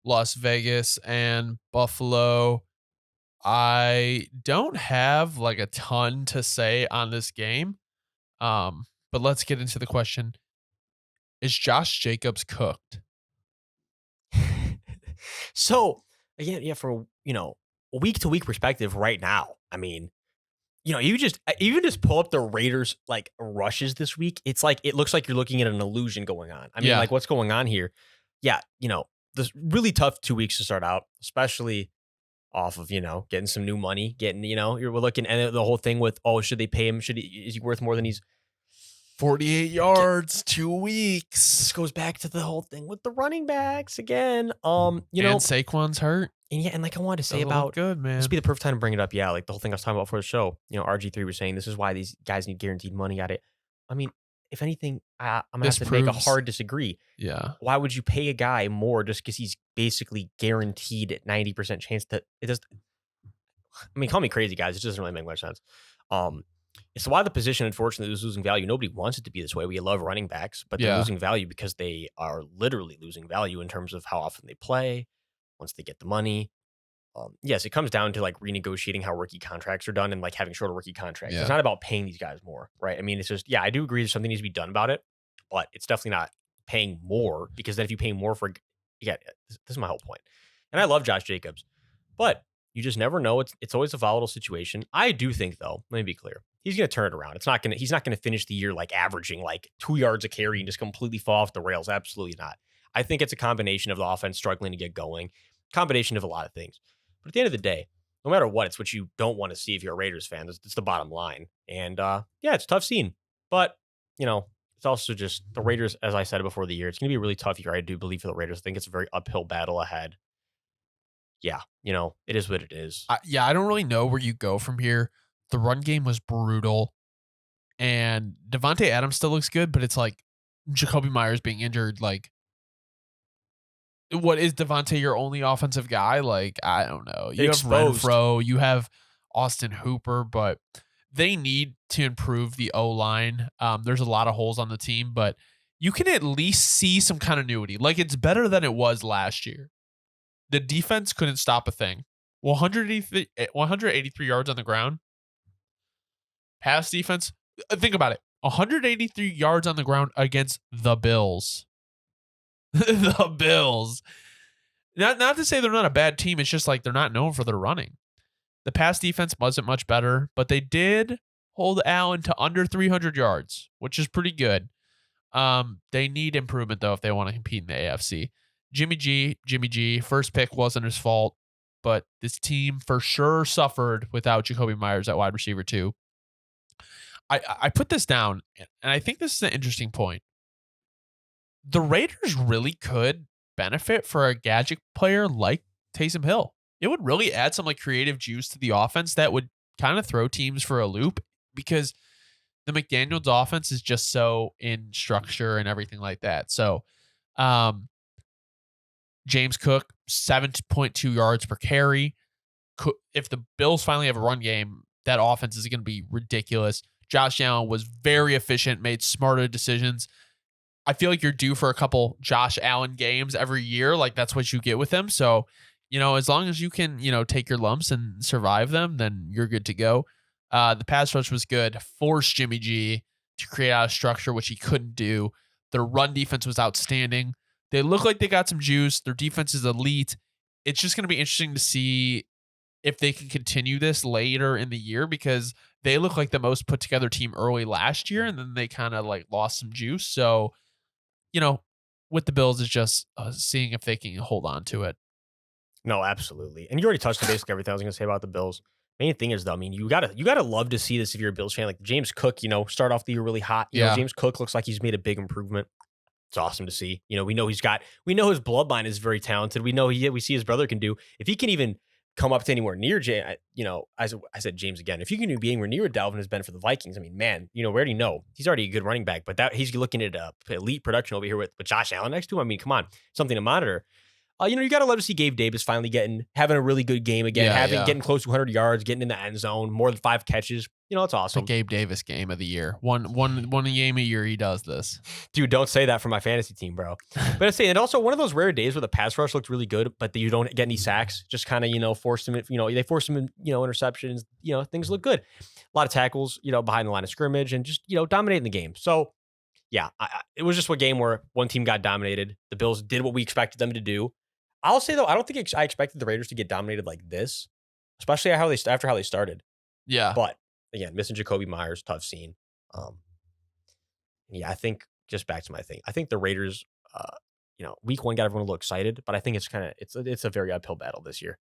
Las Vegas and Buffalo. I don't have like a ton to say on this game. But let's get into the question. Is Josh Jacobs cooked? So again, yeah, from a week to week perspective, right now, I mean, you just even just pull up the Raiders like rushes this week. It's like it looks like you're looking at an illusion going on. I mean, Yeah. like what's going on here? Yeah, this really tough 2 weeks to start out, especially off of getting some new money, getting we're looking and the whole thing with should they pay him? Is he worth more than he's 48 yards, 2 weeks. this goes back to the whole thing with the running backs again. And Saquon's hurt. And yeah, and like I wanted to say Doesn't look about good, man. this would be the perfect time to bring it up. Yeah, like the whole thing I was talking about for the show. RG3 was saying this is why these guys need guaranteed money at it. I mean, if anything, I'm gonna This have to make a proves- hard disagree. Yeah. Why would you pay a guy more just because he's basically guaranteed at 90% chance that it does? I mean, call me crazy, guys. It doesn't really make much sense. It's why the position, unfortunately, is losing value. Nobody wants it to be this way. We love running backs, but they're losing value because they are literally losing value in terms of how often they play once they get the money. Yes, it comes down to like renegotiating how rookie contracts are done and like having shorter rookie contracts. Yeah. It's not about paying these guys more, right? I mean, it's just, I do agree that something needs to be done about it, but it's definitely not paying more because then if you pay more for, this is my whole point. And I love Josh Jacobs, but you just never know. It's always a volatile situation. I do think though, let me be clear, he's going to turn it around. He's not going to finish the year like averaging like 2 yards a carry and just completely fall off the rails. Absolutely not. I think it's a combination of the offense struggling to get going, combination of a lot of things. But at the end of the day, no matter what, it's what you don't want to see if you're a Raiders fan. It's the bottom line. And it's a tough scene. But, it's also just the Raiders, as I said before the year, it's going to be a really tough year. I do believe for the Raiders. I think it's a very uphill battle ahead. Yeah, it is what it is. I don't really know where you go from here. The run game was brutal. And Devontae Adams still looks good, but it's like Jacoby Myers being injured. Like, what is Devontae your only offensive guy? Like, I don't know. You have Renfro, you have Austin Hooper, but they need to improve the O-line. There's a lot of holes on the team, but you can at least see some continuity. Like, it's better than it was last year. The defense couldn't stop a thing. 183 yards on the ground. Pass defense. Think about it. 183 yards on the ground against the Bills. The Bills. Not to say they're not a bad team. It's just like they're not known for their running. The pass defense wasn't much better, but they did hold Allen to under 300 yards, which is pretty good. They need improvement, though, if they want to compete in the AFC. Jimmy G, first pick wasn't his fault, but this team for sure suffered without Jacoby Myers at wide receiver too. I put this down, and I think this is an interesting point. The Raiders really could benefit for a gadget player like Taysom Hill. It would really add some like creative juice to the offense that would kind of throw teams for a loop because the McDaniels offense is just so in structure and everything like that. So, James Cook, 7.2 yards per carry. If the Bills finally have a run game, that offense is going to be ridiculous. Josh Allen was very efficient, made smarter decisions. I feel like you're due for a couple Josh Allen games every year. Like, that's what you get with him. So, as long as you can, take your lumps and survive them, then you're good to go. The pass rush was good. Forced Jimmy G to create out of structure, which he couldn't do. Their run defense was outstanding. They look like they got some juice. Their defense is elite. It's just going to be interesting to see if they can continue this later in the year because they look like the most put together team early last year, and then they kind of like lost some juice. So, with the Bills, it's just seeing if they can hold on to it. No, absolutely. And you already touched on basically everything I was going to say about the Bills. Main thing is though, I mean, you gotta love to see this if you're a Bills fan. Like James Cook, start off the year really hot. James Cook looks like he's made a big improvement. It's awesome to see. We know his bloodline is very talented. We know we see his brother can do. If he can even come up to anywhere near as I said James again, if you can be anywhere near what Dalvin has been for the Vikings, I mean, man, we already know he's already a good running back, but that he's looking at elite production over here with Josh Allen next to him. I mean, come on, something to monitor. You got to love to see Gabe Davis finally having a really good game again, getting close to 100 yards, getting in the end zone, more than 5 catches. It's The awesome. Gabe Davis game of the year. One game a year he does this. Dude, don't say that for my fantasy team, bro. But I say, and also one of those rare days where the pass rush looked really good, but you don't get any sacks. Just kind of, force them, they force them in, interceptions, things look good. A lot of tackles, behind the line of scrimmage and just, dominating the game. So, yeah, it was just a game where one team got dominated. The Bills did what we expected them to do. I'll say, though, I don't think I expected the Raiders to get dominated like this, especially after how they started. Yeah. But, again, missing Jacoby Myers, tough scene. Yeah, I think just back to my thing. I think the Raiders, week one got everyone a little excited, but I think it's a very uphill battle this year.